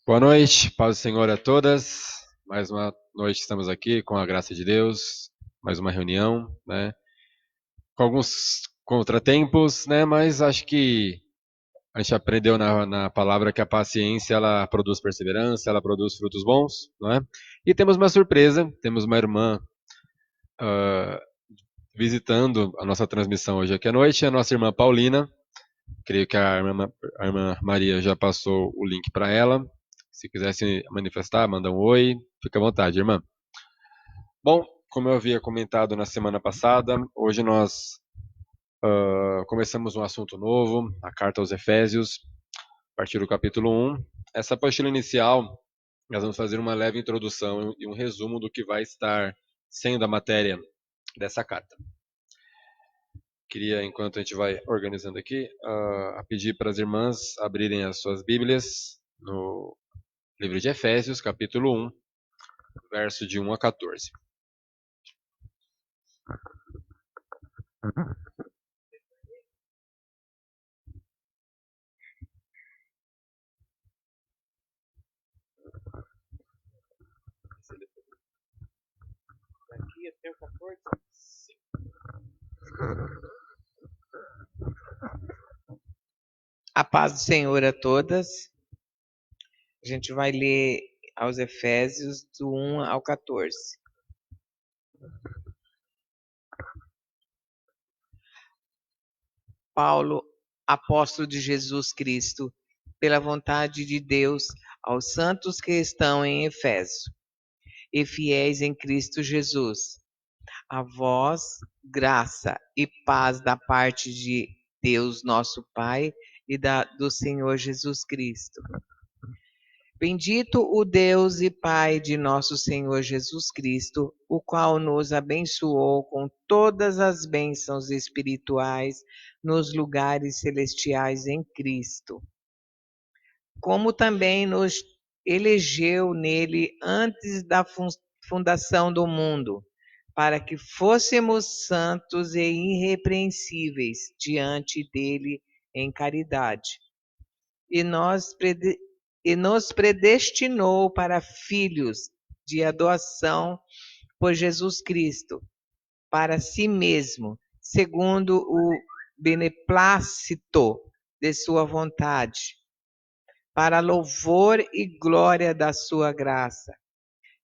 Boa noite, paz do Senhor a todas. Mais uma noite estamos aqui com a graça de Deus, mais uma reunião, né? Com alguns contratempos, né? Mas acho que a gente aprendeu na palavra que a paciência ela produz perseverança, ela produz frutos bons, não é? E temos uma surpresa, temos uma irmã visitando a nossa transmissão hoje aqui à noite, a nossa irmã Paulina. Creio que a irmã Maria já passou o link para ela. Se quiser se manifestar, manda um oi, fica à vontade, irmã. Bom, como eu havia comentado na semana passada, hoje nós começamos um assunto novo, a carta aos Efésios, a partir do capítulo 1. Essa apostila inicial, nós vamos fazer uma leve introdução e um resumo do que vai estar sendo a matéria dessa carta. Queria, enquanto a gente vai organizando aqui, pedir para as irmãs abrirem as suas Bíblias no livro de Efésios, capítulo 1, verso de 1 a 14. Daqui até o 14. A paz do Senhor a todas. A gente vai ler aos Efésios do 1 ao 14. Paulo, apóstolo de Jesus Cristo, pela vontade de Deus, aos santos que estão em Efésio e fiéis em Cristo Jesus. A vós, graça e paz da parte de Deus nosso Pai e do Senhor Jesus Cristo. Bendito o Deus e Pai de nosso Senhor Jesus Cristo, o qual nos abençoou com todas as bênçãos espirituais nos lugares celestiais em Cristo, como também nos elegeu nele antes da fundação do mundo, para que fôssemos santos e irrepreensíveis diante dele em caridade. E nos predestinou para filhos de adoção por Jesus Cristo, para si mesmo, segundo o beneplácito de sua vontade, para louvor e glória da sua graça,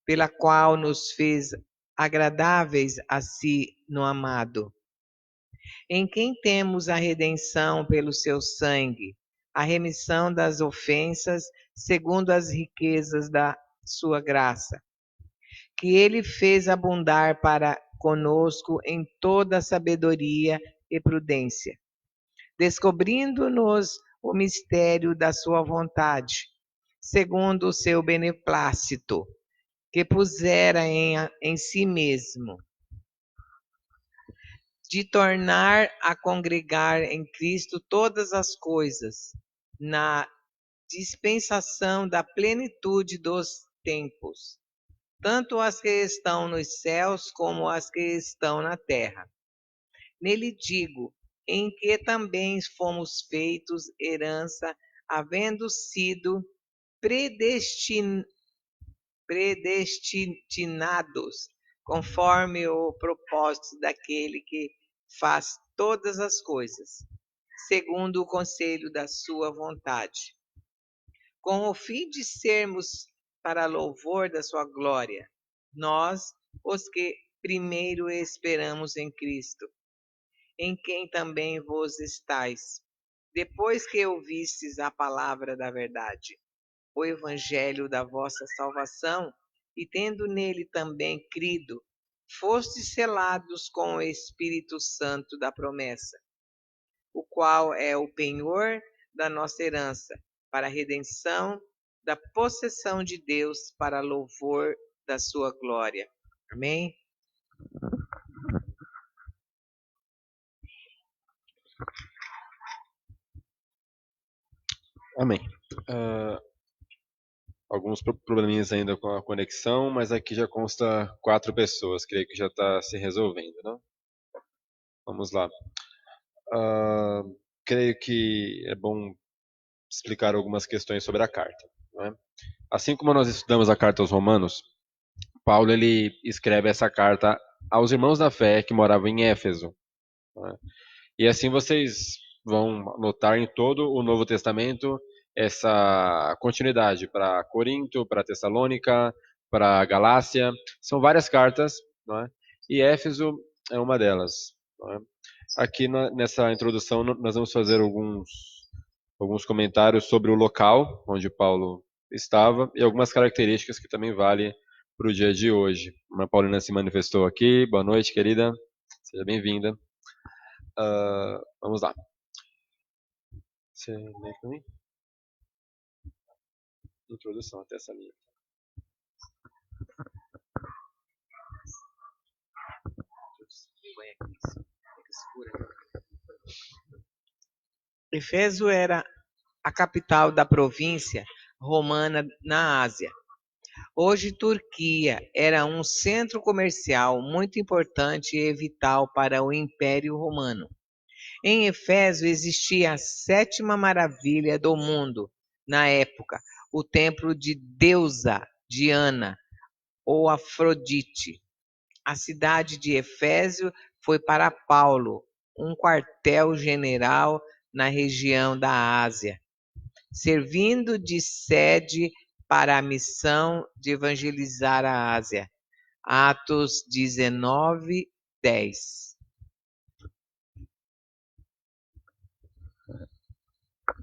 pela qual nos fez agradáveis a si no amado, em quem temos a redenção pelo seu sangue, a remissão das ofensas, segundo as riquezas da sua graça, que ele fez abundar para conosco em toda sabedoria e prudência, descobrindo-nos o mistério da sua vontade, segundo o seu beneplácito, que pusera em si mesmo, de tornar a congregar em Cristo todas as coisas, na dispensação da plenitude dos tempos, tanto as que estão nos céus como as que estão na terra. Nele digo, em que também fomos feitos herança, havendo sido predestinados, conforme o propósito daquele que faz todas as coisas, segundo o conselho da sua vontade, com o fim de sermos para louvor da sua glória, nós, os que primeiro esperamos em Cristo, em quem também vos estáis, depois que ouvistes a palavra da verdade, o evangelho da vossa salvação, e tendo nele também crido, fostes selados com o Espírito Santo da promessa, o qual é o penhor da nossa herança, para a redenção da possessão de Deus, para louvor da sua glória. Amém? Amém. Alguns probleminhas ainda com a conexão, mas aqui já consta 4 pessoas. Creio que já está se resolvendo, né? Vamos lá. Creio que é bom explicar algumas questões sobre a carta, né? Assim como nós estudamos a carta aos Romanos, Paulo ele escreve essa carta aos irmãos da fé que moravam em Éfeso, né? E assim vocês vão notar em todo o Novo Testamento essa continuidade para Corinto, para Tessalônica, para Galácia. São várias cartas, né? E Éfeso é uma delas, né? Aqui nessa introdução nós vamos fazer alguns comentários sobre o local onde Paulo estava e algumas características que também valem para o dia de hoje. A Paulina se manifestou aqui. Boa noite, querida. Seja bem-vinda. Vamos lá. Você lê para mim? Introdução até essa linha. Efeso era a capital da província romana na Ásia. Hoje, Turquia era um centro comercial muito importante e vital para o Império Romano. Em Efeso existia a sétima maravilha do mundo na época, o templo de deusa Diana ou Afrodite. A cidade de Efésio foi para Paulo um quartel-general na região da Ásia, servindo de sede para a missão de evangelizar a Ásia. Atos 19, 10.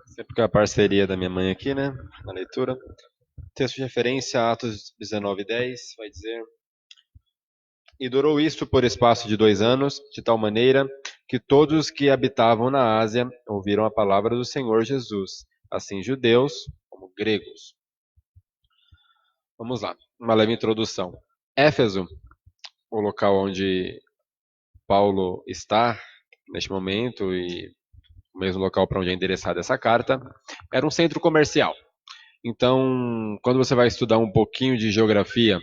Sempre com a parceria da minha mãe aqui, né? Na leitura. Texto de referência, Atos 19:10, vai dizer: E durou isto por espaço de 2 anos, de tal maneira que todos os que habitavam na Ásia ouviram a palavra do Senhor Jesus, assim judeus como gregos. Vamos lá, uma leve introdução. Éfeso, o local onde Paulo está neste momento e o mesmo local para onde é endereçada essa carta, era um centro comercial. Então, quando você vai estudar um pouquinho de geografia,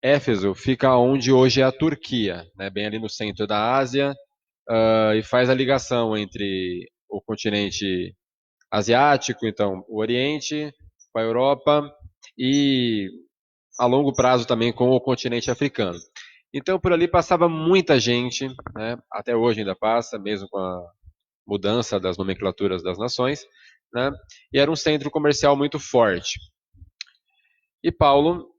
Éfeso fica onde hoje é a Turquia, né, bem ali no centro da Ásia, e faz a ligação entre o continente asiático, então o Oriente, com a Europa, e a longo prazo também com o continente africano. Então por ali passava muita gente, né, até hoje ainda passa, mesmo com a mudança das nomenclaturas das nações, né, e era um centro comercial muito forte. E Paulo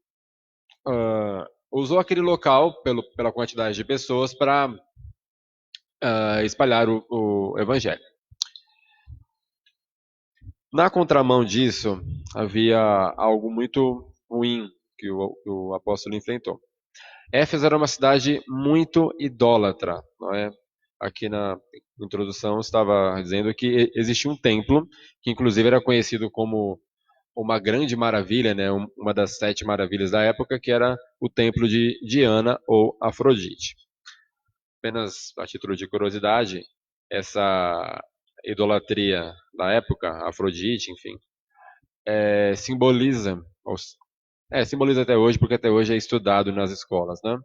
usou aquele local pela quantidade de pessoas para espalhar o evangelho. Na contramão disso, havia algo muito ruim que o apóstolo enfrentou. Éfeso era uma cidade muito idólatra, não é? Aqui na introdução estava dizendo que existia um templo, que inclusive era conhecido como uma grande maravilha, né? Uma das 7 maravilhas da época, que era o templo de Diana ou Afrodite. Apenas a título de curiosidade, essa idolatria da época, Afrodite, enfim, simboliza, simboliza até hoje, porque até hoje é estudado nas escolas, né?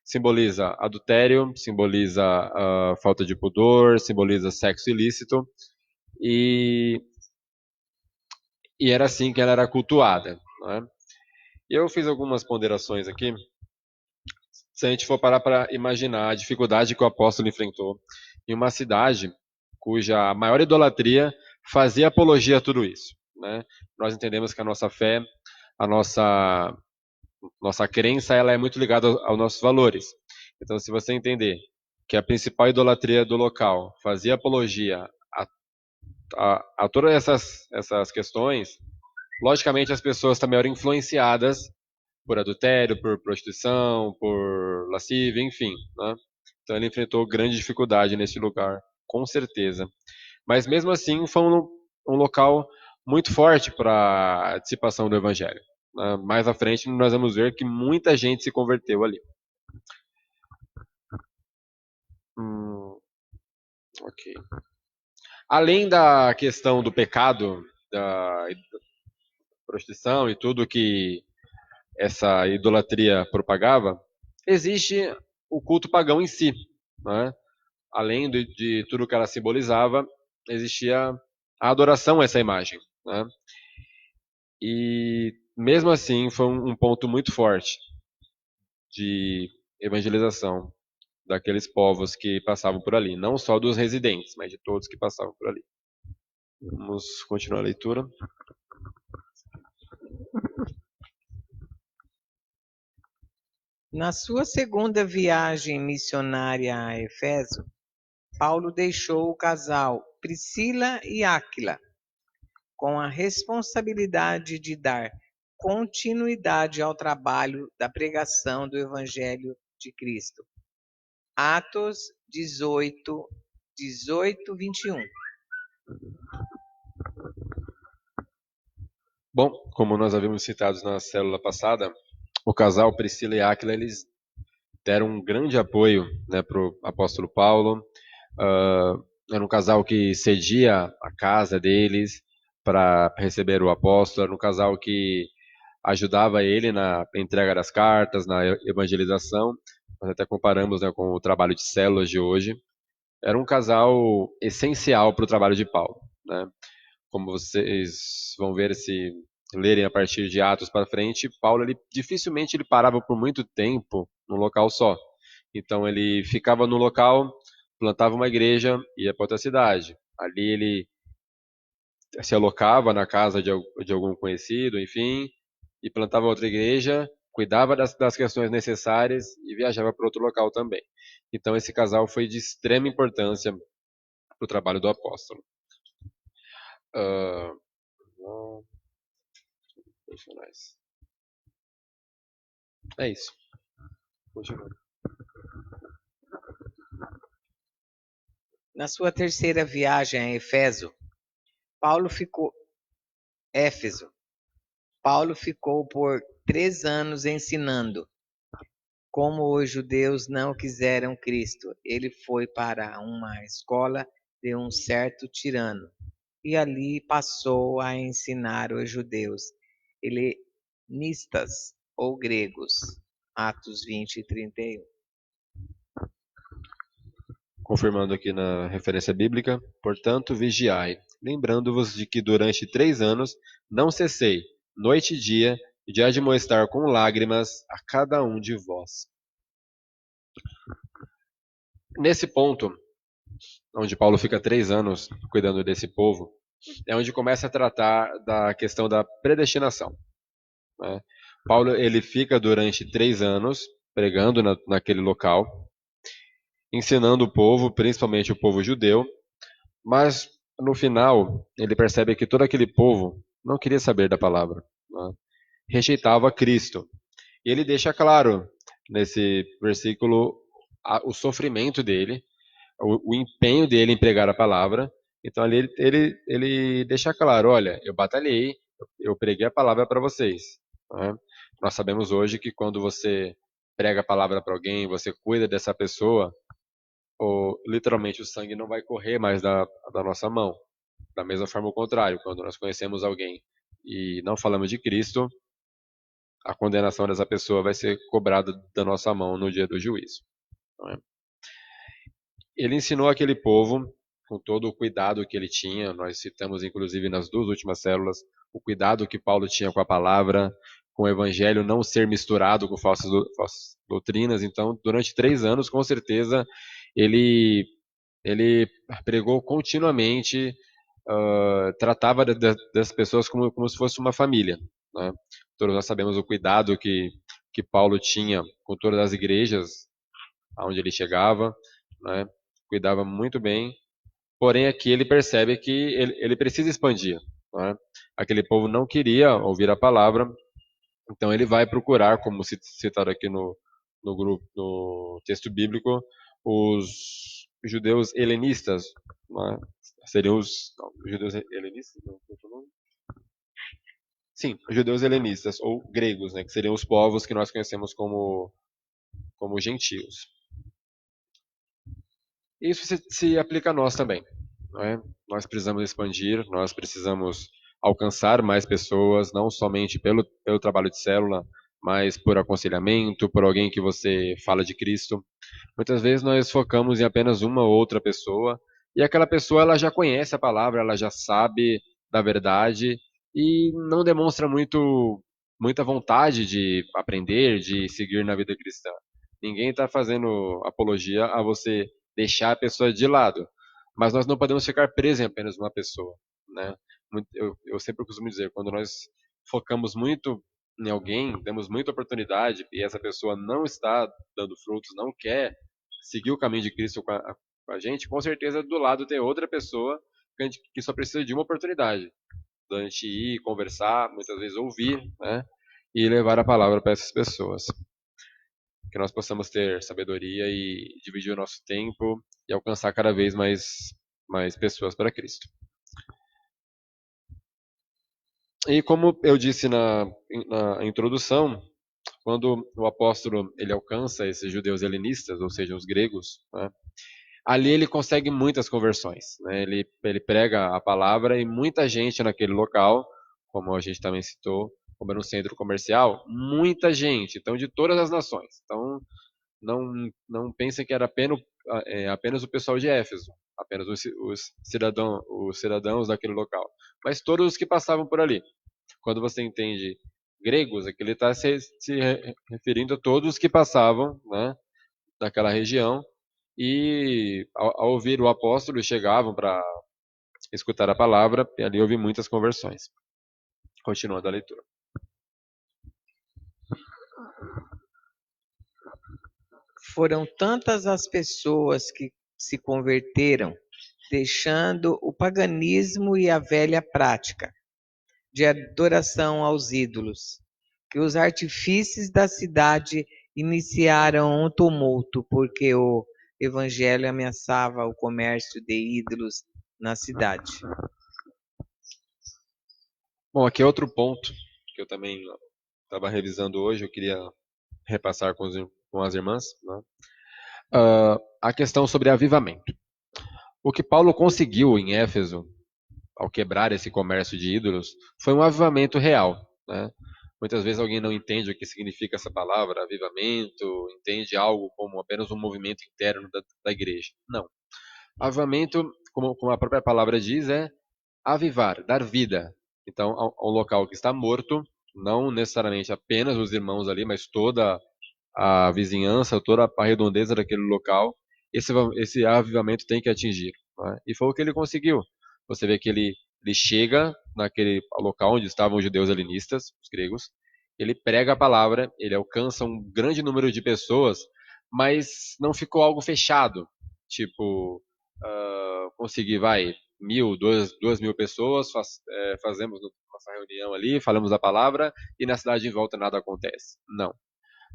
Simboliza adultério, simboliza falta de pudor, simboliza sexo ilícito, e era assim que ela era cultuada, né? E eu fiz algumas ponderações aqui. Se a gente for parar para imaginar a dificuldade que o apóstolo enfrentou em uma cidade cuja maior idolatria fazia apologia a tudo isso, né? Nós entendemos que a nossa fé, a nossa crença, ela é muito ligada aos nossos valores. Então, se você entender que a principal idolatria do local fazia apologia a todas essas questões, logicamente as pessoas também eram influenciadas por adultério, por prostituição, por lascívia, enfim, né? Então ele enfrentou grande dificuldade nesse lugar, com certeza. Mas mesmo assim foi um local muito forte para a dissipação do evangelho, né? Mais à frente nós vamos ver que muita gente se converteu ali. Ok. Além da questão do pecado, da prostituição e tudo que essa idolatria propagava, existe o culto pagão em si, né? Além de tudo que ela simbolizava, existia a adoração a essa imagem, né? E mesmo assim, foi um ponto muito forte de evangelização daqueles povos que passavam por ali, não só dos residentes, mas de todos que passavam por ali. Vamos continuar a leitura. Na sua segunda viagem missionária a Efeso, Paulo deixou o casal Priscila e Áquila com a responsabilidade de dar continuidade ao trabalho da pregação do Evangelho de Cristo. Atos 18, 21. Bom, como nós havíamos citado na célula passada, o casal Priscila e Áquila, eles deram um grande apoio, né, para o apóstolo Paulo. Era um casal que cedia a casa deles para receber o apóstolo, era um casal que ajudava ele na entrega das cartas, na evangelização. Nós até comparamos, né, com o trabalho de células de hoje. Era um casal essencial para o trabalho de Paulo, né? Como vocês vão ver se lerem a partir de Atos para frente, Paulo dificilmente ele parava por muito tempo num local só. Então ele ficava no local, plantava uma igreja, ia para outra cidade. Ali ele se alocava na casa de algum conhecido, enfim, e plantava outra igreja, cuidava das questões necessárias e viajava para outro local também. Então esse casal foi de extrema importância para o trabalho do apóstolo. Uh, personagens. É isso. Continua. Na sua terceira viagem a Éfeso, Paulo ficou por 3 anos ensinando. Como os judeus não quiseram Cristo, ele foi para uma escola de um certo tirano e ali passou a ensinar os judeus helenistas ou gregos. Atos 20 e 31. Confirmando aqui na referência bíblica, portanto, vigiai, lembrando-vos de que durante 3 anos não cessei, noite e dia, de admoestar com lágrimas a cada um de vós. Nesse ponto, onde Paulo fica 3 anos cuidando desse povo, é onde começa a tratar da questão da predestinação, né? Paulo ele fica durante 3 anos pregando naquele local, ensinando o povo, principalmente o povo judeu, mas no final ele percebe que todo aquele povo não queria saber da palavra, né? Rejeitava Cristo. E ele deixa claro nesse versículo o sofrimento dele, o empenho dele em pregar a palavra. Então ali ele deixa claro, olha, eu batalhei, eu preguei a palavra para vocês, né? Nós sabemos hoje que quando você prega a palavra para alguém, você cuida dessa pessoa, literalmente o sangue não vai correr mais da nossa mão. Da mesma forma, o contrário, quando nós conhecemos alguém e não falamos de Cristo, a condenação dessa pessoa vai ser cobrada da nossa mão no dia do juízo. Não é? Ele ensinou aquele povo, com todo o cuidado que ele tinha, nós citamos inclusive nas 2 últimas células, o cuidado que Paulo tinha com a palavra, com o evangelho não ser misturado com falsas doutrinas. Então, durante 3 anos, com certeza, ele pregou continuamente, tratava das pessoas como se fosse uma família, né? Todos nós sabemos o cuidado que Paulo tinha com todas as igrejas aonde ele chegava, né? Cuidava muito bem, porém aqui ele percebe que ele precisa expandir, né? Aquele povo não queria ouvir a palavra, então ele vai procurar, como citado aqui no grupo, no texto bíblico, os judeus helenistas, né? Seriam os judeus helenistas? Não, qual é o nome? Sim, os judeus helenistas, ou gregos, né? Que seriam os povos que nós conhecemos como gentios. Isso se aplica a nós também, não é? Nós precisamos expandir, nós precisamos alcançar mais pessoas, não somente pelo trabalho de célula, mas por aconselhamento, por alguém que você fala de Cristo. Muitas vezes nós focamos em apenas uma ou outra pessoa, e aquela pessoa ela já conhece a palavra, ela já sabe da verdade, e não demonstra muito muita vontade de aprender, de seguir na vida cristã. Ninguém está fazendo apologia a você deixar a pessoa de lado, mas nós não podemos ficar presos em apenas uma pessoa, né? Eu sempre costumo dizer, quando nós focamos muito em alguém, damos muita oportunidade e essa pessoa não está dando frutos, não quer seguir o caminho de Cristo com a gente, com certeza do lado tem outra pessoa que só precisa de uma oportunidade da gente ir, conversar, muitas vezes ouvir, né? E levar a palavra para essas pessoas. Que nós possamos ter sabedoria e dividir o nosso tempo e alcançar cada vez mais pessoas para Cristo. E como eu disse na introdução, quando o apóstolo ele alcança esses judeus helenistas, ou seja, os gregos, né, ali ele consegue muitas conversões. Né, ele prega a palavra e muita gente naquele local, como a gente também citou, como era um centro comercial, muita gente, então de todas as nações. Então não pensem que era apenas o pessoal de Éfeso, apenas os cidadãos daquele local, mas todos os que passavam por ali. Quando você entende gregos, aqui ele está se referindo a todos os que passavam, né, daquela região e ao ouvir o apóstolo chegavam para escutar a palavra e ali houve muitas conversões. Continuando a leitura. Foram tantas as pessoas que se converteram, deixando o paganismo e a velha prática de adoração aos ídolos, que os artifícios da cidade iniciaram um tumulto, porque o evangelho ameaçava o comércio de ídolos na cidade. Bom, aqui é outro ponto que eu também estava revisando hoje, eu queria repassar com as irmãs, né? A questão sobre avivamento. O que Paulo conseguiu em Éfeso, ao quebrar esse comércio de ídolos, foi um avivamento real, né? Muitas vezes alguém não entende o que significa essa palavra, avivamento, entende algo como apenas um movimento interno da igreja. Não. Avivamento, como a própria palavra diz, é avivar, dar vida. Então, a um local que está morto, não necessariamente apenas os irmãos ali, mas toda a vizinhança, toda a redondeza daquele local, esse avivamento tem que atingir. Né? E foi o que ele conseguiu. Você vê que ele chega naquele local onde estavam os judeus helenistas, os gregos, ele prega a palavra, ele alcança um grande número de pessoas, mas não ficou algo fechado. Tipo, conseguir, 2.000 pessoas, fazemos nossa reunião ali, falamos a palavra, e na cidade em volta nada acontece. Não.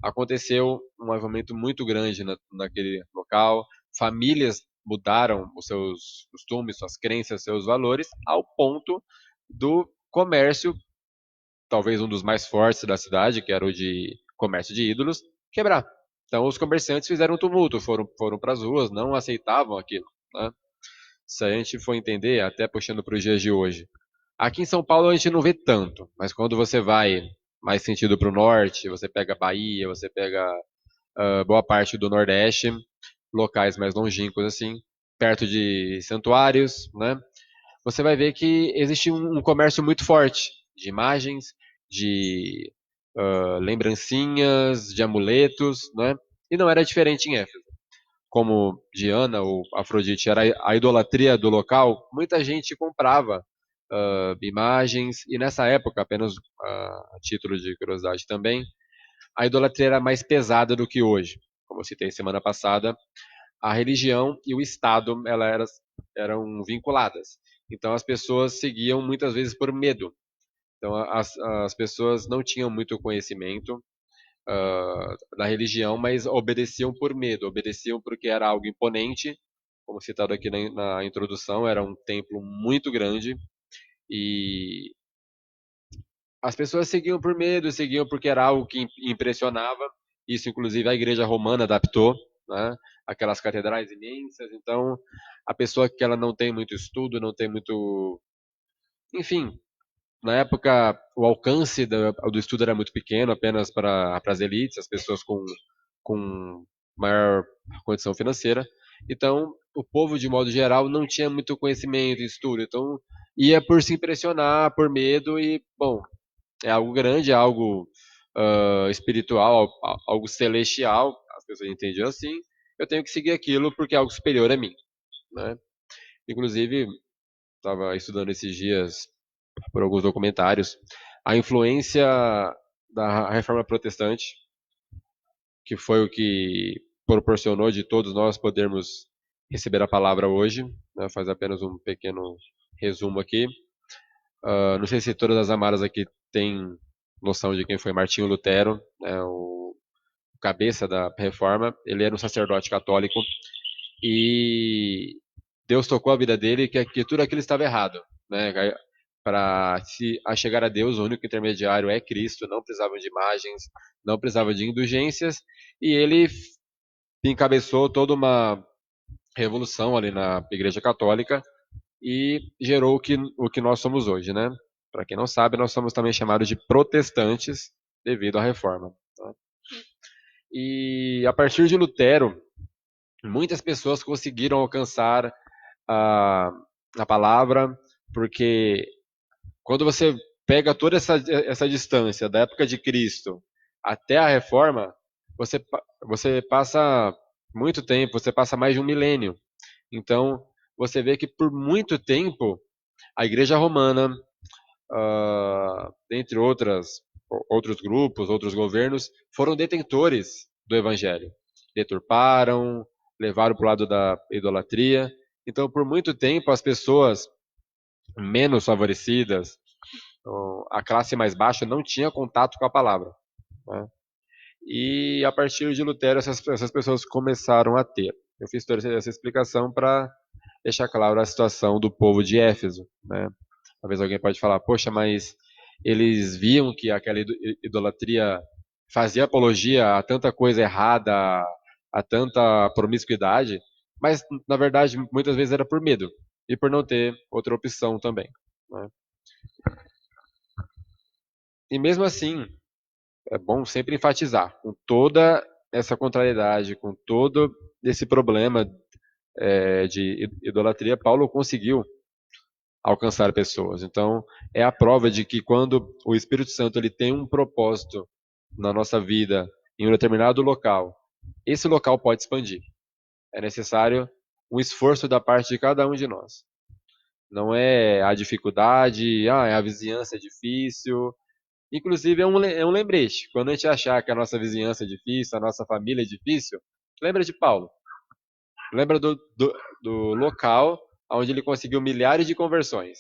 Aconteceu um avivamento muito grande naquele local, famílias mudaram os seus costumes, suas crenças, seus valores, ao ponto do comércio, talvez um dos mais fortes da cidade, que era o de comércio de ídolos, quebrar. Então os comerciantes fizeram um tumulto, foram para as ruas, não aceitavam aquilo. Né? Se a gente for entender, até puxando para os dias de hoje, aqui em São Paulo a gente não vê tanto, mas quando você vai mais sentido para o norte, você pega Bahia, você pega boa parte do Nordeste, locais mais longínquos assim, perto de santuários, né? Você vai ver que existe um comércio muito forte de imagens, de lembrancinhas, de amuletos, né? E não era diferente em Éfeso. Como Diana ou Afrodite era a idolatria do local, muita gente comprava imagens, e nessa época, apenas a título de curiosidade também, a idolatria era mais pesada do que hoje. Como eu citei semana passada, a religião e o Estado eram vinculadas. Então as pessoas seguiam muitas vezes por medo. Então as pessoas não tinham muito conhecimento da religião, mas obedeciam por medo, obedeciam porque era algo imponente, como citado aqui na introdução, era um templo muito grande e as pessoas seguiam por medo, seguiam porque era algo que impressionava. Isso, inclusive, a Igreja Romana adaptou, né? Aquelas catedrais imensas. Então, a pessoa que ela não tem muito estudo, não tem muito, enfim, na época o alcance do estudo era muito pequeno, apenas para as elites, as pessoas com maior condição financeira. Então, o povo, de modo geral, não tinha muito conhecimento e estudo. Então, ia por se impressionar, por medo e, bom, é algo grande, é algo espiritual, algo celestial, as pessoas entendiam assim, eu tenho que seguir aquilo porque é algo superior a mim, né? Inclusive, estava estudando esses dias por alguns documentários a influência da Reforma Protestante, que foi o que proporcionou de todos nós podermos receber a palavra hoje, né? Faz apenas um pequeno resumo aqui. Não sei se todas as amaras aqui têm noção de quem foi Martinho Lutero, né, o cabeça da Reforma. Ele era um sacerdote católico e Deus tocou a vida dele que tudo aquilo estava errado, né? Para se a chegar a Deus, o único intermediário é Cristo, não precisavam de imagens, não precisavam de indulgências, e ele encabeçou toda uma revolução ali na Igreja Católica e gerou o que nós somos hoje, né? Para quem não sabe, nós somos também chamados de protestantes devido à Reforma. Tá? E a partir de Lutero, muitas pessoas conseguiram alcançar a, a palavra, porque quando você pega toda essa distância da época de Cristo até a Reforma, você passa muito tempo, você passa mais de um milênio. Então, você vê que por muito tempo a Igreja Romana, dentre outros grupos, outros governos, foram detentores do Evangelho. Deturparam, levaram para o lado da idolatria. Então, por muito tempo, as pessoas menos favorecidas, a classe mais baixa, não tinha contato com a palavra. Né? E a partir de Lutero, essas pessoas começaram a ter. Eu fiz toda essa explicação para deixar claro a situação do povo de Éfeso. Né? Talvez alguém pode falar, poxa, mas eles viam que aquela idolatria fazia apologia a tanta coisa errada, a tanta promiscuidade, mas na verdade muitas vezes era por medo e por não ter outra opção também. Né? E mesmo assim, é bom sempre enfatizar, com toda essa contrariedade, com todo esse problema de idolatria, Paulo conseguiu alcançar pessoas. Então, é a prova de que quando o Espírito Santo ele tem um propósito na nossa vida em um determinado local, esse local pode expandir. É necessário um esforço da parte de cada um de nós. Não é a dificuldade, a vizinhança é difícil. Inclusive, é um lembrete. Quando a gente achar que a nossa vizinhança é difícil, a nossa família é difícil, lembra de Paulo. Lembra do local onde ele conseguiu milhares de conversões.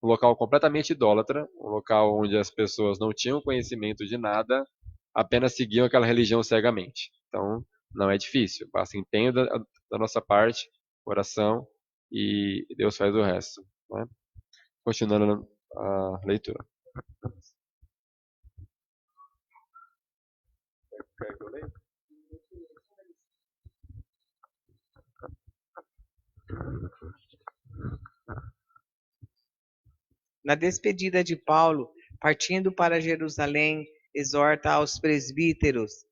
Um local completamente idólatra, um local onde as pessoas não tinham conhecimento de nada, apenas seguiam aquela religião cegamente. Então, não é difícil, basta empenho da nossa parte, oração, e Deus faz o resto. Né? Continuando a leitura. Na despedida de Paulo, partindo para Jerusalém, exorta aos presbíteros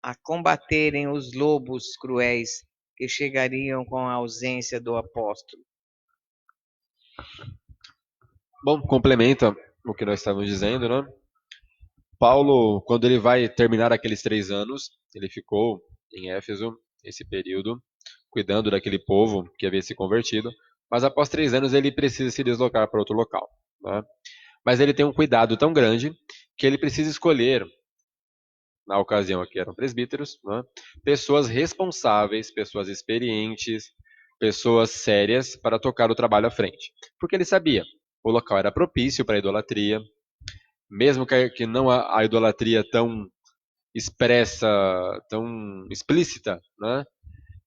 a combaterem os lobos cruéis que chegariam com a ausência do apóstolo. Bom, complementa o que nós estávamos dizendo, né? Paulo, quando ele vai terminar aqueles 3 anos, ele ficou em Éfeso, esse período, cuidando daquele povo que havia se convertido, mas após 3 anos ele precisa se deslocar para outro local. Né? Mas ele tem um cuidado tão grande que ele precisa escolher, na ocasião aqui eram presbíteros, né? Pessoas responsáveis, pessoas experientes, pessoas sérias para tocar o trabalho à frente. Porque ele sabia, o local era propício para a idolatria, mesmo que não a idolatria tão expressa, tão explícita, né?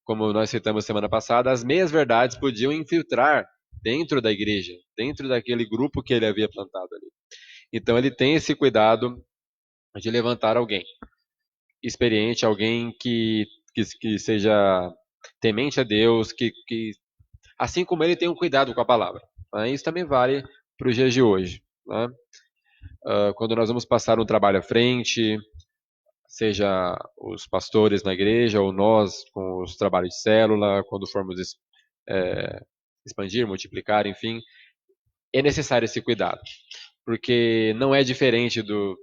Como nós citamos semana passada, as meias verdades podiam infiltrar dentro da igreja, dentro daquele grupo que ele havia plantado ali. Então ele tem esse cuidado de levantar alguém experiente, alguém que seja temente a Deus, que assim como ele tem um cuidado com a palavra. Né? Isso também vale para os dias de hoje. Né? Quando nós vamos passar um trabalho à frente, seja os pastores na igreja ou nós com os trabalhos de célula, quando formos expandir, multiplicar, enfim, é necessário esse cuidado. porque não é diferente do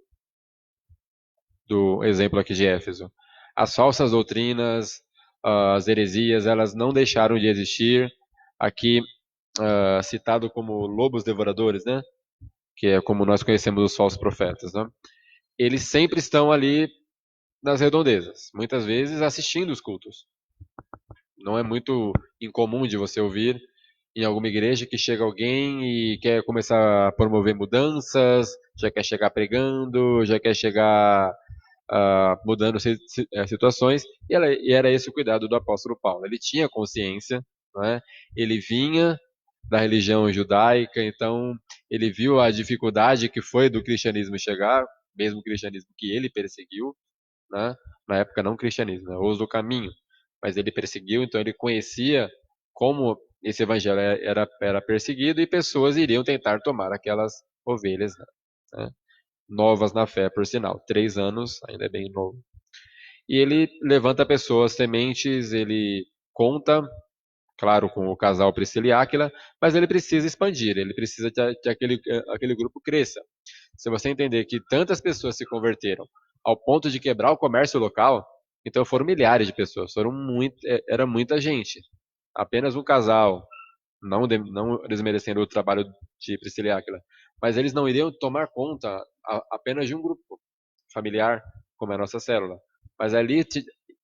exemplo aqui de Éfeso. As falsas doutrinas, as heresias, elas não deixaram de existir. Aqui, citado como lobos devoradores, né? Que é como nós conhecemos os falsos profetas, né? Eles sempre estão ali nas redondezas, muitas vezes assistindo os cultos. Não é muito incomum de você ouvir em alguma igreja que chega alguém e quer começar a promover mudanças, já quer chegar pregando, já quer chegar mudando situações, e era esse o cuidado do apóstolo Paulo. Ele tinha consciência, não é? Ele vinha da religião judaica, então ele viu a dificuldade que foi do cristianismo chegar, mesmo o cristianismo que ele perseguiu, né? Na época não cristianismo, né? Os do caminho, mas ele perseguiu, então ele conhecia como esse evangelho era perseguido e pessoas iriam tentar tomar aquelas ovelhas, né? Novas na fé, por sinal. 3 anos, ainda é bem novo. E ele levanta pessoas sementes, ele conta, claro, com o casal Priscila e Áquila, mas ele precisa expandir, ele precisa que aquele grupo cresça. Se você entender que tantas pessoas se converteram ao ponto de quebrar o comércio local, então foram milhares de pessoas, era muita gente. Apenas um casal, não desmerecendo o trabalho de Priscila e Áquila, mas eles não iriam tomar conta apenas de um grupo familiar, como é a nossa célula. Mas ali,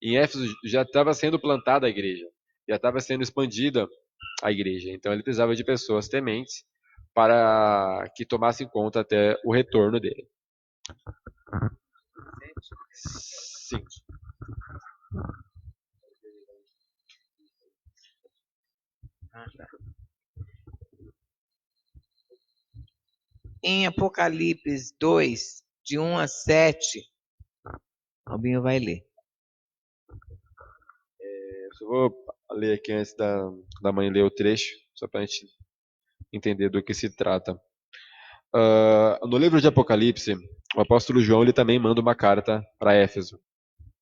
em Éfeso, já estava sendo plantada a igreja, já estava sendo expandida a igreja. Então ele precisava de pessoas tementes para que tomassem conta até o retorno dele. Sim. Em Apocalipse 2, de 1 a 7, Albinho vai ler. Eu só vou ler aqui antes da mãe ler o trecho, só para a gente entender do que se trata. No livro de Apocalipse, o apóstolo João ele também manda uma carta para Éfeso.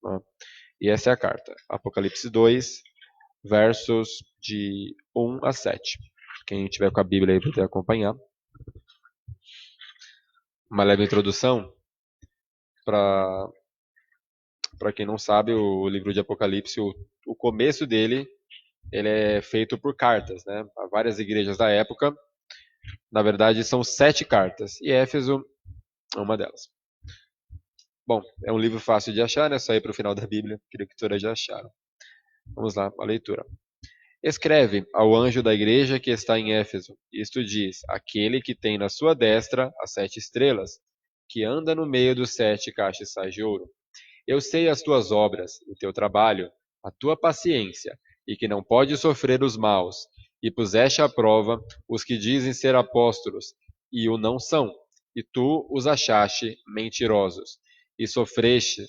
Né? E essa é a carta. Apocalipse 2, versos de 1 a 7. Quem tiver com a Bíblia aí para poder acompanhar. Uma leve introdução para quem não sabe, o livro de Apocalipse, o começo dele, ele é feito por cartas, né? A várias igrejas da época. Na verdade, são 7 cartas, e Éfeso é uma delas. Bom, é um livro fácil de achar, né? Só ir para o final da Bíblia, creio que todas já acharam. Vamos lá, a leitura. Escreve ao anjo da igreja que está em Éfeso, isto diz, aquele que tem na sua destra as 7 estrelas, que anda no meio dos 7 castiçais de ouro. Eu sei as tuas obras, o teu trabalho, a tua paciência, e que não podes sofrer os maus, e puseste à prova os que dizem ser apóstolos, e o não são, e tu os achaste mentirosos, e sofreste,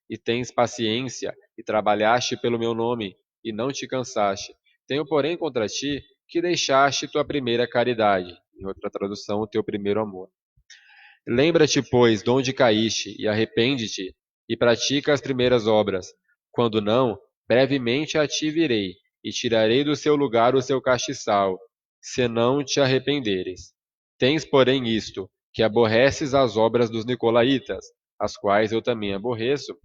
e tens paciência, e trabalhaste pelo meu nome, e não te cansaste. Tenho, porém, contra ti que deixaste tua primeira caridade, em outra tradução, o teu primeiro amor. Lembra-te, pois, de onde caíste, e arrepende-te, e pratica as primeiras obras. Quando não, brevemente a ti virei, e tirarei do seu lugar o seu castiçal, se não te arrependeres. Tens, porém, isto, que aborreces as obras dos nicolaítas, as quais eu também aborreço.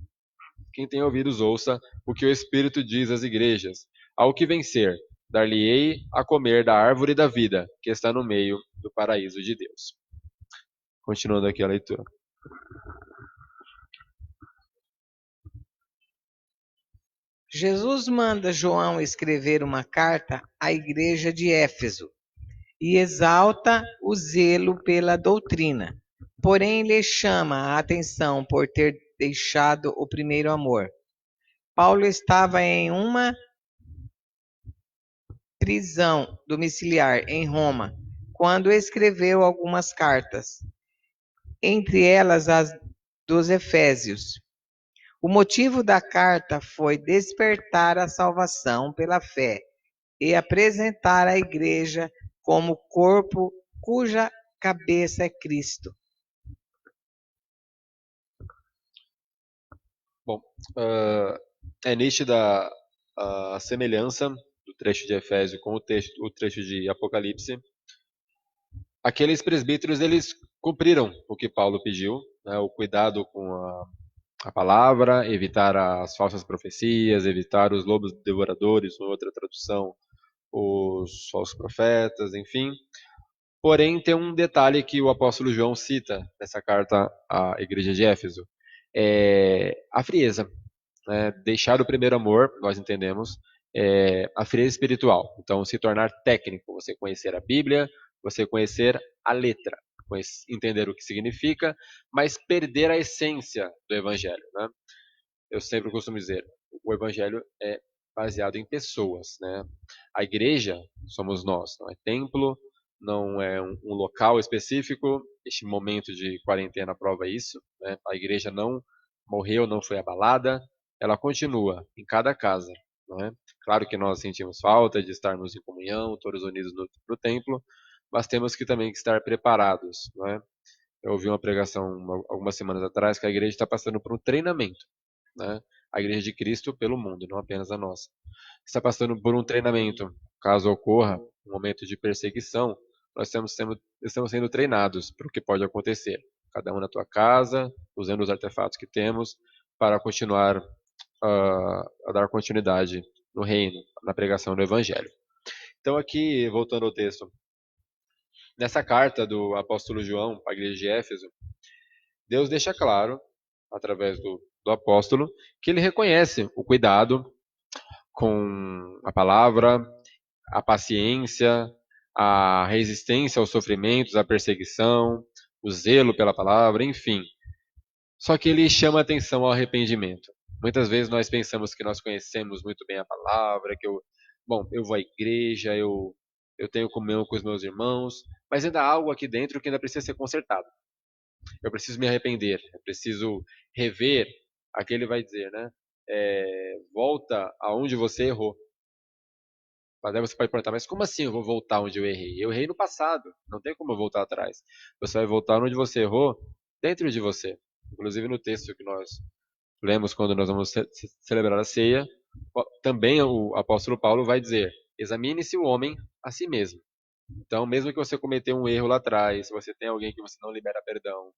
Quem tem ouvidos ouça o que o Espírito diz às igrejas. Ao que vencer, dar-lhe-ei a comer da árvore da vida, que está no meio do paraíso de Deus. Continuando aqui a leitura. Jesus manda João escrever uma carta à igreja de Éfeso e exalta o zelo pela doutrina, porém lhe chama a atenção por ter deixado o primeiro amor. Paulo estava em uma prisão domiciliar em Roma quando escreveu algumas cartas, entre elas as dos Efésios. O motivo da carta foi despertar a salvação pela fé e apresentar a igreja como corpo cuja cabeça é Cristo. Bom, é nítida a semelhança do trecho de Efésio com o trecho de Apocalipse. Aqueles presbíteros, eles cumpriram o que Paulo pediu, né, o cuidado com a palavra, evitar as falsas profecias, evitar os lobos devoradores, ou outra tradução, os falsos profetas, enfim. Porém, tem um detalhe que o apóstolo João cita nessa carta à igreja de Éfeso, é a frieza, né? Deixar o primeiro amor, nós entendemos, a frieza espiritual. Então, se tornar técnico, você conhecer a Bíblia, você conhecer a letra, entender o que significa, mas perder a essência do Evangelho, né? Eu sempre costumo dizer, o Evangelho é baseado em pessoas, né? A igreja somos nós, não é templo, não é um local específico. Este momento de quarentena prova isso, né? A igreja não morreu, não foi abalada, ela continua em cada casa, não é? Claro que nós sentimos falta de estarmos em comunhão, todos unidos no templo, mas temos que também estar preparados, não é? Eu ouvi uma pregação algumas semanas atrás que a igreja está passando por um treinamento, né? A igreja de Cristo pelo mundo, não apenas a nossa. Está passando por um treinamento. Caso ocorra um momento de perseguição, nós estamos sendo treinados para o que pode acontecer. Cada um na tua casa, usando os artefatos que temos, para continuar a dar continuidade no reino, na pregação do evangelho. Então aqui, voltando ao texto, nessa carta do apóstolo João para a igreja de Éfeso, Deus deixa claro, através do apóstolo, que ele reconhece o cuidado com a palavra, a paciência, a resistência aos sofrimentos, à perseguição, o zelo pela palavra, enfim. Só que ele chama atenção ao arrependimento. Muitas vezes nós pensamos que nós conhecemos muito bem a palavra, eu vou à igreja, eu tenho comunhão com os meus irmãos, mas ainda há algo aqui dentro que ainda precisa ser consertado. Eu preciso me arrepender, eu preciso rever. Aqui ele vai dizer, né? Volta aonde você errou. Mas aí você pode perguntar, mas como assim eu vou voltar onde eu errei? Eu errei no passado, não tem como eu voltar atrás. Você vai voltar onde você errou, dentro de você. Inclusive no texto que nós lemos quando nós vamos celebrar a ceia, também o apóstolo Paulo vai dizer: examine-se o homem a si mesmo. Então, mesmo que você cometeu um erro lá atrás, se você tem alguém que você não libera perdão,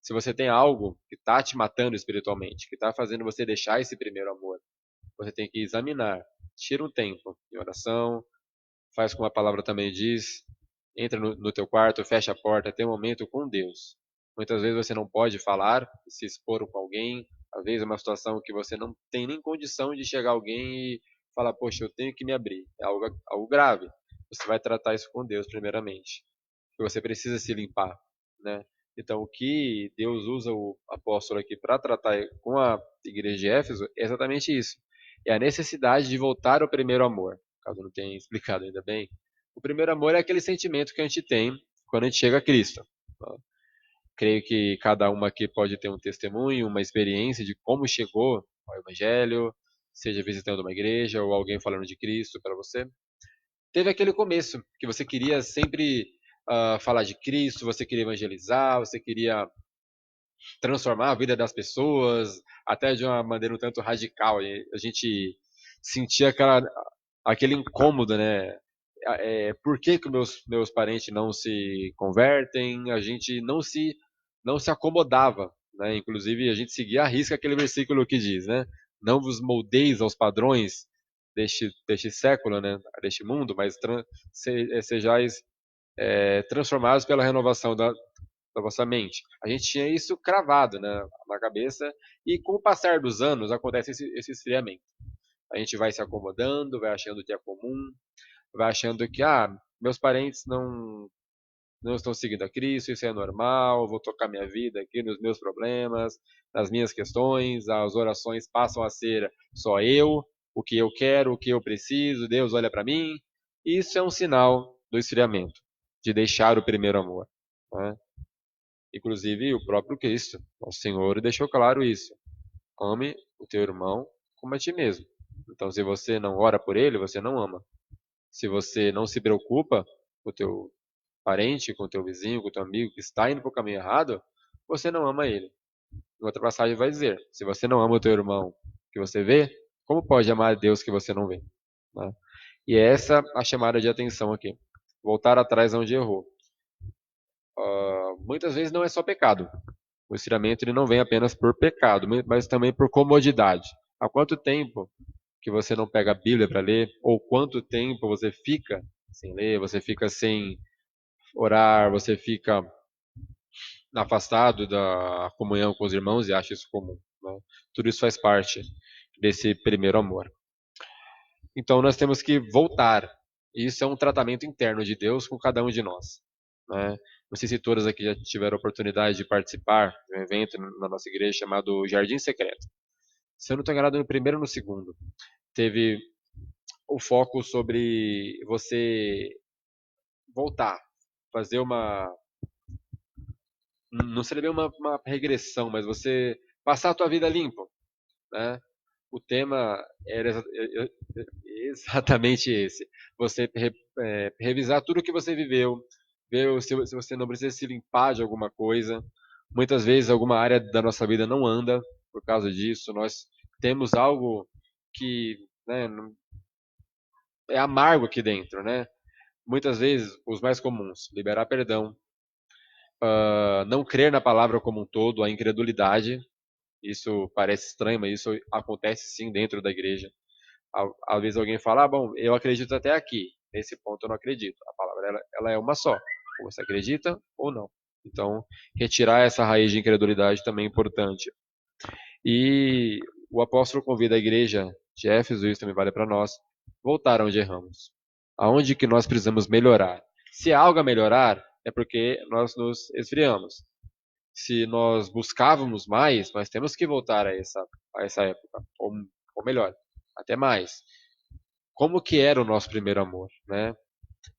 se você tem algo que está te matando espiritualmente, que está fazendo você deixar esse primeiro amor, você tem que examinar. Tira um tempo em oração, faz como a palavra também diz, entra no teu quarto, fecha a porta, tem um momento com Deus. Muitas vezes você não pode falar, se expor com alguém, às vezes é uma situação que você não tem nem condição de chegar a alguém e falar, poxa, eu tenho que me abrir. É algo grave. Você vai tratar isso com Deus primeiramente. Porque você precisa se limpar, né? Então, o que Deus usa o apóstolo aqui para tratar com a igreja de Éfeso é exatamente isso. É a necessidade de voltar ao primeiro amor. Caso eu não tenha explicado ainda bem, o primeiro amor é aquele sentimento que a gente tem quando a gente chega a Cristo. Creio que cada uma aqui pode ter um testemunho, uma experiência de como chegou ao Evangelho, seja visitando uma igreja ou alguém falando de Cristo para você. Teve aquele começo que você queria sempre falar de Cristo, você queria evangelizar, você queria transformar a vida das pessoas, até de uma maneira um tanto radical. E a gente sentia aquele incômodo, né? Por que meus parentes não se convertem? A gente não se acomodava, né? Inclusive, a gente seguia à risca aquele versículo que diz, né? Não vos moldeis aos padrões deste século, né? Deste mundo, mas sejais transformados pela renovação da vossa mente. A gente tinha isso cravado, né, na cabeça, e com o passar dos anos acontece esse esfriamento. A gente vai se acomodando, vai achando que é comum, vai achando que meus parentes não estão seguindo a Cristo, isso é normal, vou tocar minha vida aqui nos meus problemas, nas minhas questões, as orações passam a ser só eu, o que eu quero, o que eu preciso, Deus olha para mim. Isso é um sinal do esfriamento, de deixar o primeiro amor, né? Inclusive o próprio Cristo, o Senhor, deixou claro isso. Ame o teu irmão como a ti mesmo. Então, se você não ora por ele, você não ama. Se você não se preocupa com o teu parente, com o teu vizinho, com o teu amigo que está indo para o caminho errado, você não ama ele. Em outra passagem vai dizer, se você não ama o teu irmão que você vê, como pode amar a Deus que você não vê? Né? E é essa a chamada de atenção aqui. Voltar atrás onde errou. muitas vezes não é só pecado. O esfriamento ele não vem apenas por pecado, mas também por comodidade. Há quanto tempo que você não pega a Bíblia para ler? Ou quanto tempo você fica sem ler, você fica sem orar, você fica afastado da comunhão com os irmãos e acha isso comum, né? Tudo isso faz parte desse primeiro amor. Então nós temos que voltar. E isso é um tratamento interno de Deus com cada um de nós, né? Não sei se todas aqui já tiveram a oportunidade de participar de um evento na nossa igreja chamado Jardim Secreto. Se eu não estou enganado, no primeiro ou no segundo, teve o foco sobre você voltar, fazer uma. Não seria bem uma regressão, mas você passar a tua vida limpo, né? O tema era exatamente esse. Você revisar tudo o que você viveu, ver se você não precisa se limpar de alguma coisa. Muitas vezes alguma área da nossa vida não anda por causa disso. Nós temos algo que, né, é amargo aqui dentro, né? Muitas vezes os mais comuns: liberar perdão, não crer na palavra como um todo, a incredulidade. Isso parece estranho, mas isso acontece sim dentro da igreja. Às vezes alguém fala, bom, eu acredito até aqui. Nesse ponto eu não acredito. A palavra ela é uma só. Ou você acredita ou não. Então, retirar essa raiz de incredulidade também é importante. E o apóstolo convida a igreja de Éfeso, isso também vale para nós, voltar onde erramos. Aonde que nós precisamos melhorar. Se há algo a melhorar, é porque nós nos esfriamos. Se nós buscávamos mais, nós temos que voltar a essa época. Ou melhor, até mais. Como que era o nosso primeiro amor, né?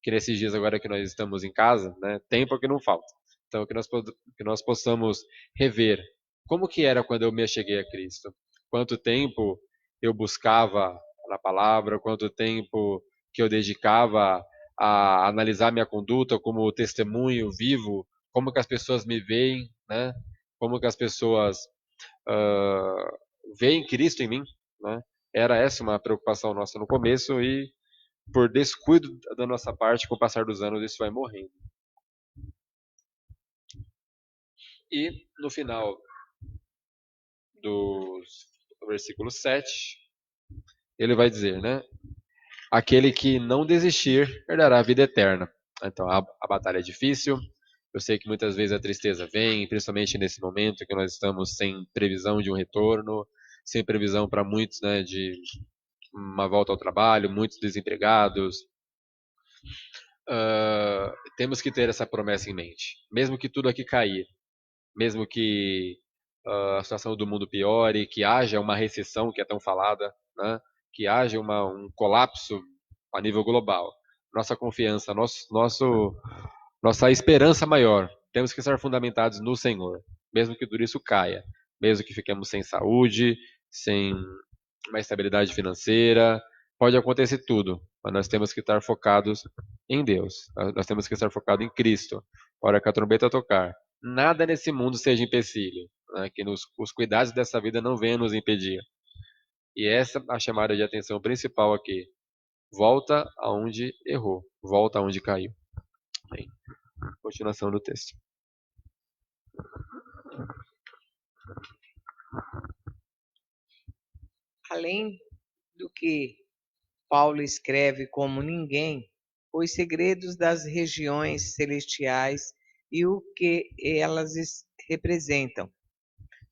Que nesses dias agora que nós estamos em casa, né? Tempo é que não falta. Então que nós possamos rever como que era quando eu me acheguei a Cristo. Quanto tempo eu buscava na palavra, quanto tempo que eu dedicava a analisar minha conduta como testemunho vivo, como que as pessoas me veem, né? Como que as pessoas uh, veem Cristo em mim, né? Era essa uma preocupação nossa no começo e por descuido da nossa parte, com o passar dos anos, isso vai morrendo. E no final do versículo 7, ele vai dizer, né? Aquele que não desistir herdará a vida eterna. Então a batalha é difícil. Eu sei que muitas vezes a tristeza vem, principalmente nesse momento que nós estamos sem previsão de um retorno, sem previsão para muitos, né, de uma volta ao trabalho, muitos desempregados. Temos que ter essa promessa em mente. Mesmo que tudo aqui cair, mesmo que a situação do mundo piore, que haja uma recessão que é tão falada, né? Que haja um colapso a nível global. Nossa confiança, nossa esperança maior, temos que estar fundamentados no Senhor, mesmo que tudo isso caia, mesmo que fiquemos sem saúde, sem uma estabilidade financeira, pode acontecer tudo, mas nós temos que estar focados em Deus, nós temos que estar focados em Cristo. A hora que a trombeta tocar, nada nesse mundo seja empecilho, né? Que os cuidados dessa vida não venham nos impedir. E essa é a chamada de atenção principal aqui. Volta aonde errou, volta aonde caiu. Bem, continuação do texto. Além do que Paulo escreve como ninguém, os segredos das regiões celestiais e o que elas representam,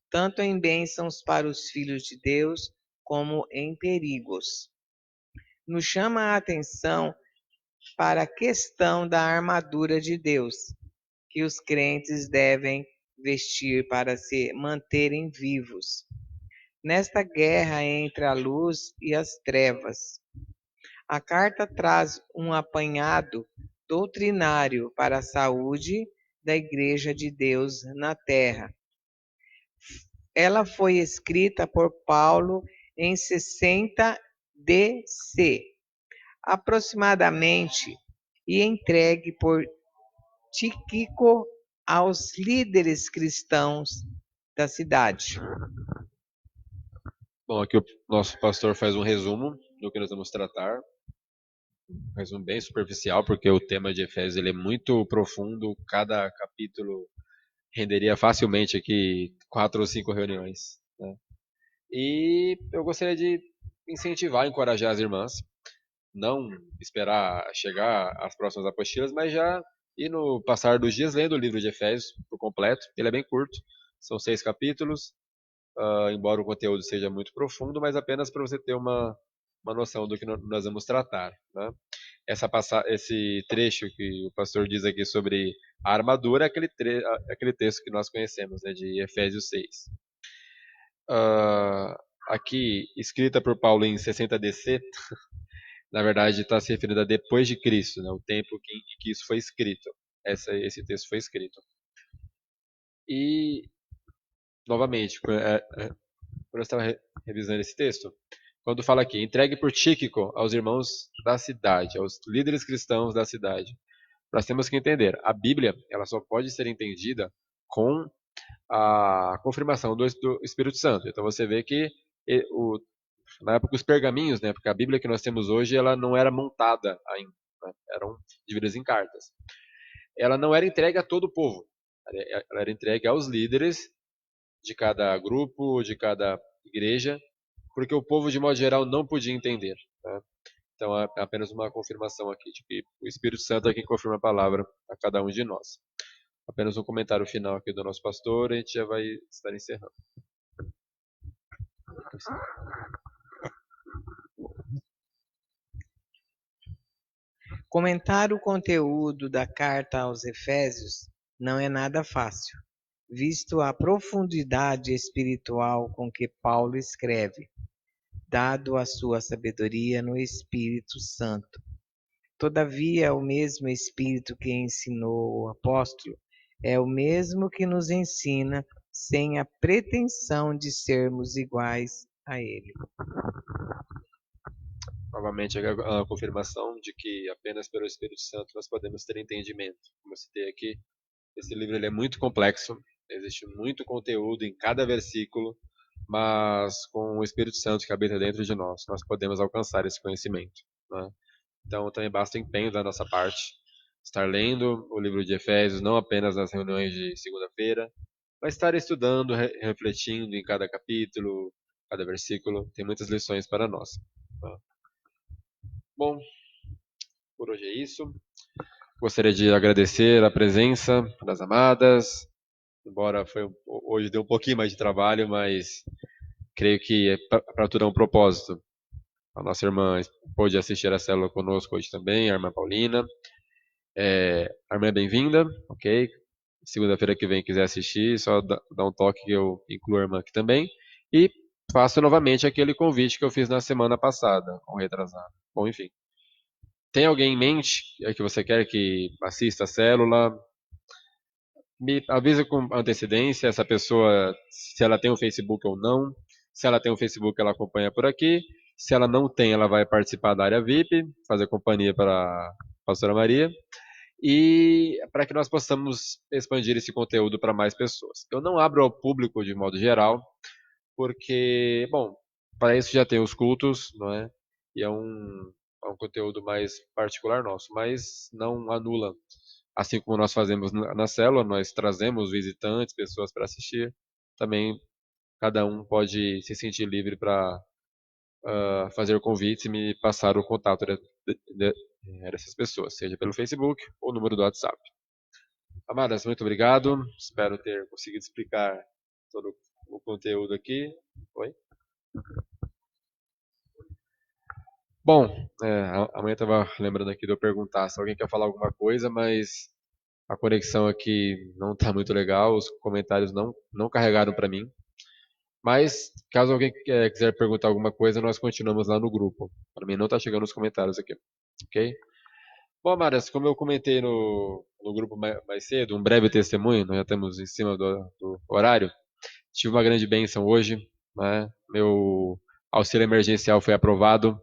tanto em bênçãos para os filhos de Deus como em perigos. Nos chama a atenção para a questão da armadura de Deus, que os crentes devem vestir para se manterem vivos nesta guerra entre a luz e as trevas. A carta traz um apanhado doutrinário para a saúde da Igreja de Deus na Terra. Ela foi escrita por Paulo em 60 DC, aproximadamente, e entregue por Tíquico aos líderes cristãos da cidade. Bom, aqui o nosso pastor faz um resumo do que nós vamos tratar. um resumo bem superficial, porque o tema de Efésios ele é muito profundo, cada capítulo renderia facilmente aqui 4 ou 5 reuniões, né? E eu gostaria de incentivar, encorajar as irmãs, não esperar chegar às próximas apostilas, mas já ir no passar dos dias lendo o livro de Efésios por completo. Ele é bem curto, são 6 capítulos, embora o conteúdo seja muito profundo, mas apenas para você ter uma noção do que nós vamos tratar, né? Esse trecho que o pastor diz aqui sobre a armadura é aquele texto que nós conhecemos, né, de Efésios 6. Aqui, escrita por Paulo em 60 DC, na verdade está se referindo a depois de Cristo, né, o tempo em que isso foi escrito. Esse texto foi escrito. E, novamente, quando eu estava revisando esse texto, quando fala aqui, entregue por Tíquico aos irmãos da cidade, aos líderes cristãos da cidade. Nós temos que entender, a Bíblia ela só pode ser entendida com a confirmação do Espírito Santo. Então você vê que na época os pergaminhos, né, porque a Bíblia que nós temos hoje ela não era montada ainda, né, eram divididas em cartas. Ela não era entregue a todo o povo, ela era entregue aos líderes de cada grupo, de cada igreja, porque o povo de modo geral não podia entender, né? Então é apenas uma confirmação aqui de que o Espírito Santo é quem confirma a palavra a cada um de nós. Apenas um comentário final aqui do nosso pastor e a gente já vai estar encerrando. Comentar o conteúdo da carta aos Efésios não é nada fácil, visto a profundidade espiritual com que Paulo escreve, dado a sua sabedoria no Espírito Santo. Todavia, o mesmo Espírito que ensinou o apóstolo é o mesmo que nos ensina sem a pretensão de sermos iguais a ele. Novamente, a confirmação de que apenas pelo Espírito Santo nós podemos ter entendimento. Como eu citei aqui, esse livro ele é muito complexo, existe muito conteúdo em cada versículo, mas com o Espírito Santo que habita dentro de nós podemos alcançar esse conhecimento, né? Então, também basta empenho da nossa parte, estar lendo o livro de Efésios, não apenas nas reuniões de segunda-feira, mas estar estudando, refletindo em cada capítulo, cada versículo. Tem muitas lições para nós, tá? Bom, por hoje é isso. Gostaria de agradecer a presença das amadas, embora hoje deu um pouquinho mais de trabalho, mas creio que para tudo é um propósito. A nossa irmã pôde assistir a célula conosco hoje também, a irmã Paulina. A irmã é bem-vinda, ok? Segunda-feira que vem quiser assistir, só dá um toque que eu incluo a irmã aqui também. E faço novamente aquele convite que eu fiz na semana passada, ou retrasado. Bom, enfim. Tem alguém em mente que você quer que assista a célula? Me avisa com antecedência essa pessoa, se ela tem o Facebook ou não. Se ela tem o Facebook, ela acompanha por aqui. Se ela não tem, ela vai participar da área VIP, fazer companhia para a pastora Maria. E para que nós possamos expandir esse conteúdo para mais pessoas. Eu não abro ao público de modo geral, porque, bom, para isso já tem os cultos, não é? E é um conteúdo mais particular nosso, mas não anula. Assim como nós fazemos na célula, nós trazemos visitantes, pessoas para assistir. Também cada um pode se sentir livre para fazer convites e me passar o contato dessas pessoas, seja pelo Facebook ou número do WhatsApp. Amadas, muito obrigado. Espero ter conseguido explicar todo o conteúdo aqui. Oi? Bom, amanhã estava lembrando aqui de eu perguntar se alguém quer falar alguma coisa, mas a conexão aqui não está muito legal, os comentários não carregaram para mim. Mas, caso alguém quiser perguntar alguma coisa, nós continuamos lá no grupo. Para mim não está chegando os comentários aqui, ok? Bom, Amaras, como eu comentei no grupo mais cedo, um breve testemunho, nós já estamos em cima do horário. Tive uma grande bênção hoje, né? Meu auxílio emergencial foi aprovado.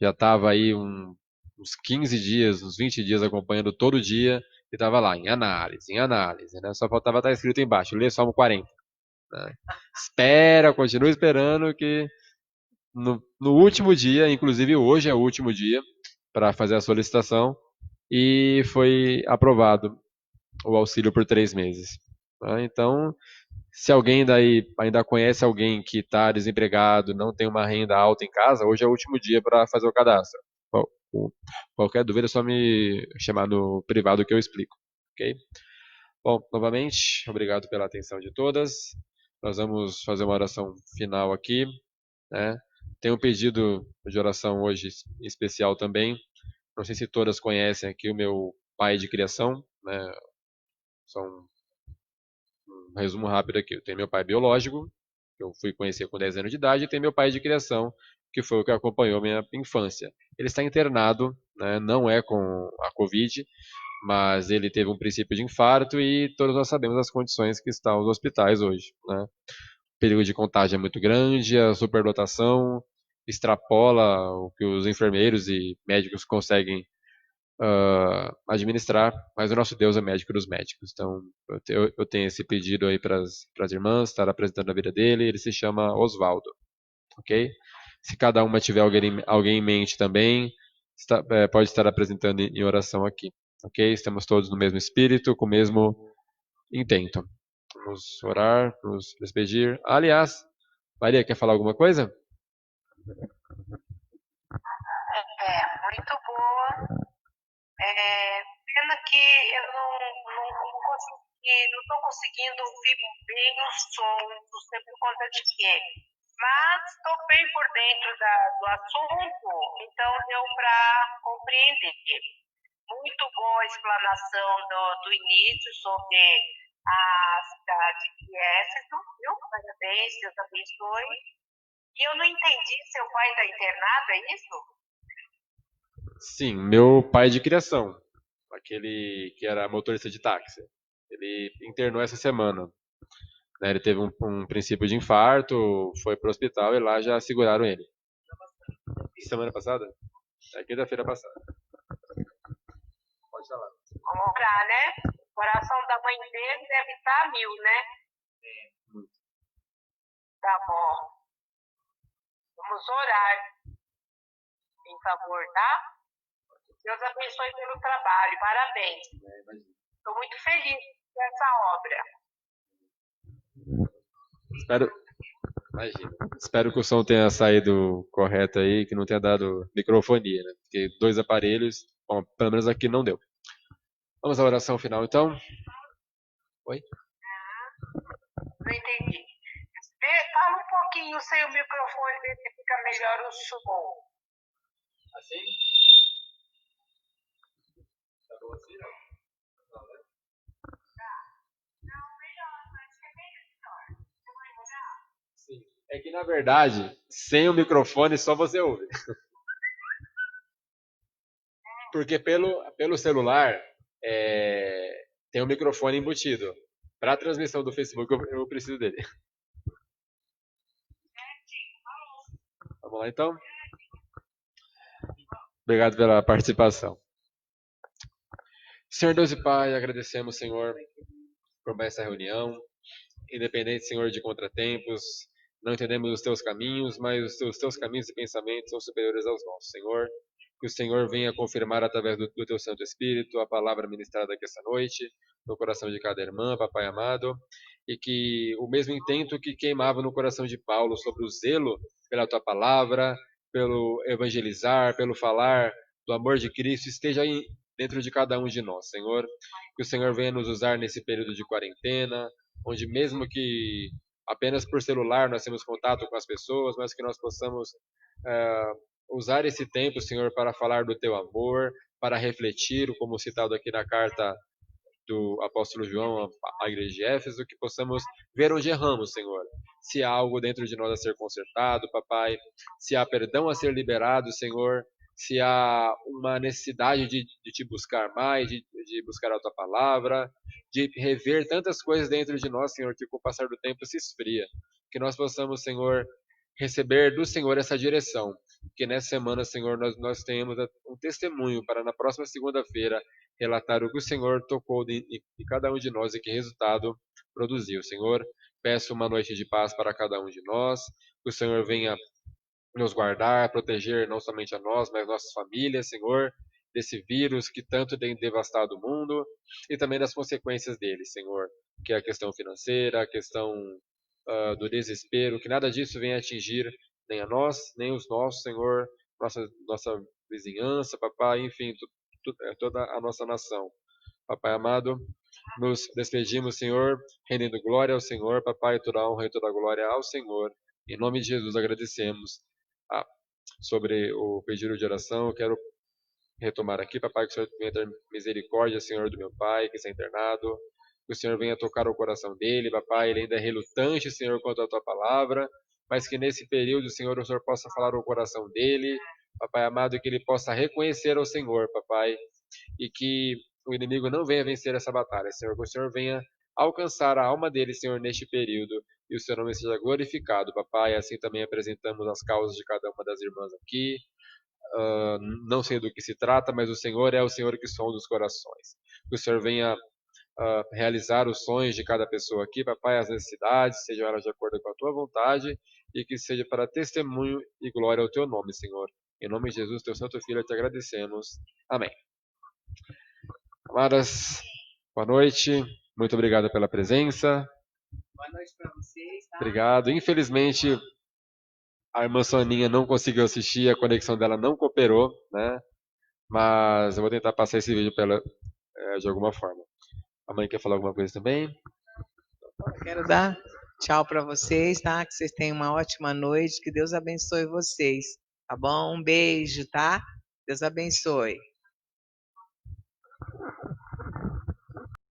Já estava aí uns 15 dias, uns 20 dias acompanhando todo dia e estava lá, em análise, né? Só faltava estar escrito embaixo, lê Salmo 40. Né? Espera, continua esperando que no último dia, inclusive hoje é o último dia, para fazer a solicitação e foi aprovado o auxílio por 3 meses. Tá? Então, se alguém daí ainda conhece alguém que está desempregado, não tem uma renda alta em casa, hoje é o último dia para fazer o cadastro. Qualquer dúvida é só me chamar no privado que eu explico. Ok? Bom, novamente, obrigado pela atenção de todas. Nós vamos fazer uma oração final aqui, né? Tem um pedido de oração hoje especial também. Não sei se todas conhecem aqui o meu pai de criação, né? Só um resumo rápido aqui. Eu tenho meu pai biológico, que eu fui conhecer com 10 anos de idade, e tenho meu pai de criação, que foi o que acompanhou minha infância. Ele está internado, né? Não é com a Covid, mas ele teve um princípio de infarto e todos nós sabemos as condições que estão os hospitais hoje, né? O perigo de contágio é muito grande, a superlotação extrapola o que os enfermeiros e médicos conseguem administrar, mas o nosso Deus é médico dos médicos. Então, eu tenho esse pedido aí para as irmãs, estar apresentando a vida dele, ele se chama Osvaldo, ok? Se cada uma tiver alguém em mente também, pode estar apresentando em oração aqui, ok? Estamos todos no mesmo espírito, com o mesmo intento. Vamos orar, vamos despedir. Aliás, Maria, quer falar alguma coisa? Muito boa. Pena que eu não estou conseguindo ouvir bem o som, não sei por conta de quê. Mas estou bem por dentro do assunto, então deu para compreender. Muito boa a explanação do início sobre a cidade de Éfeso, viu? Parabéns, Deus abençoe. E eu não entendi, seu pai está internado, é isso? Sim, meu pai de criação, aquele que era motorista de táxi. Ele internou essa semana. Né, ele teve um princípio de infarto, foi para o hospital e lá já seguraram ele. Semana passada? É quinta-feira passada. Pode falar. Vamos orar, né? O coração da mãe dele deve estar a 1000, né? Tá bom. Vamos orar, em favor, tá? Deus abençoe pelo trabalho, parabéns. Estou muito feliz com essa obra. Espero que o som tenha saído correto aí, que não tenha dado microfonia, né? Porque 2 aparelhos, bom, pelo menos aqui não deu. Vamos à oração final, então. Oi? Não entendi. Fala um pouquinho sem o microfone, ver se fica melhor o som. Assim? Tá bom assim, não? Não, né? Não, melhor, mas é bem melhor. Você vai mudar? Sim. É que, na verdade, sem o microfone só você ouve. Porque pelo celular tem um microfone embutido. Para a transmissão do Facebook eu preciso dele. Vamos lá então? Obrigado pela participação. Senhor Deus e Pai, agradecemos, Senhor, por mais essa reunião. Independente, Senhor, de contratempos, não entendemos os teus caminhos, mas os teus caminhos e pensamentos são superiores aos nossos, Senhor. Que o Senhor venha confirmar através do teu Santo Espírito a palavra ministrada aqui esta noite, no coração de cada irmã, Papai amado, e que o mesmo intento que queimava no coração de Paulo sobre o zelo pela tua palavra, pelo evangelizar, pelo falar do amor de Cristo, esteja aí dentro de cada um de nós, Senhor. Que o Senhor venha nos usar nesse período de quarentena, onde mesmo que apenas por celular nós temos contato com as pessoas, mas que nós possamos usar esse tempo, Senhor, para falar do teu amor, para refletir, como citado aqui na carta do apóstolo João à igreja de Éfeso, que possamos ver onde erramos, Senhor. Se há algo dentro de nós a ser consertado, papai, se há perdão a ser liberado, Senhor, se há uma necessidade de te buscar mais, de buscar a tua palavra, de rever tantas coisas dentro de nós, Senhor, que com o passar do tempo se esfria. Que nós possamos, Senhor, receber do Senhor essa direção. Que nessa semana, Senhor, nós tenhamos um testemunho para na próxima segunda-feira relatar o que o Senhor tocou de cada um de nós e que resultado produziu. Senhor, peço uma noite de paz para cada um de nós, que o Senhor venha nos guardar, proteger não somente a nós, mas nossas famílias, Senhor, desse vírus que tanto tem devastado o mundo e também das consequências dele, Senhor, que é a questão financeira, a questão do desespero, que nada disso venha atingir nem a nós, nem os nossos, Senhor, nossa vizinhança, papai, enfim, toda a nossa nação. Papai amado, nos despedimos, Senhor, rendendo glória ao Senhor, papai, toda a honra e toda a glória ao Senhor. Em nome de Jesus agradecemos. Sobre o pedido de oração, eu quero retomar aqui, papai, que o Senhor venha ter misericórdia, Senhor, do meu pai, que está internado, que o Senhor venha tocar o coração dele, papai, ele ainda é relutante, Senhor, quanto à tua palavra, mas que nesse período, Senhor, o Senhor possa falar o coração dele, papai amado, e que ele possa reconhecer ao Senhor, papai, e que o inimigo não venha vencer essa batalha, Senhor, que o Senhor venha alcançar a alma dele, Senhor, neste período, e o seu nome seja glorificado, papai. Assim também apresentamos as causas de cada uma das irmãs aqui. Não sei do que se trata, mas o Senhor é o Senhor que sonda os corações. Que o Senhor venha realizar os sonhos de cada pessoa aqui, papai, as necessidades, sejam elas de acordo com a tua vontade, e que seja para testemunho e glória ao teu nome, Senhor. Em nome de Jesus, teu santo filho, te agradecemos. Amém. Amadas, boa noite. Muito obrigado pela presença. Boa noite para vocês. Tá? Obrigado. Infelizmente, a irmã Soninha não conseguiu assistir, a conexão dela não cooperou, né? Mas eu vou tentar passar esse vídeo para ela de alguma forma. A mãe quer falar alguma coisa também? Eu quero dar tchau para vocês, tá? Que vocês tenham uma ótima noite, que Deus abençoe vocês, tá bom? Um beijo, tá? Deus abençoe.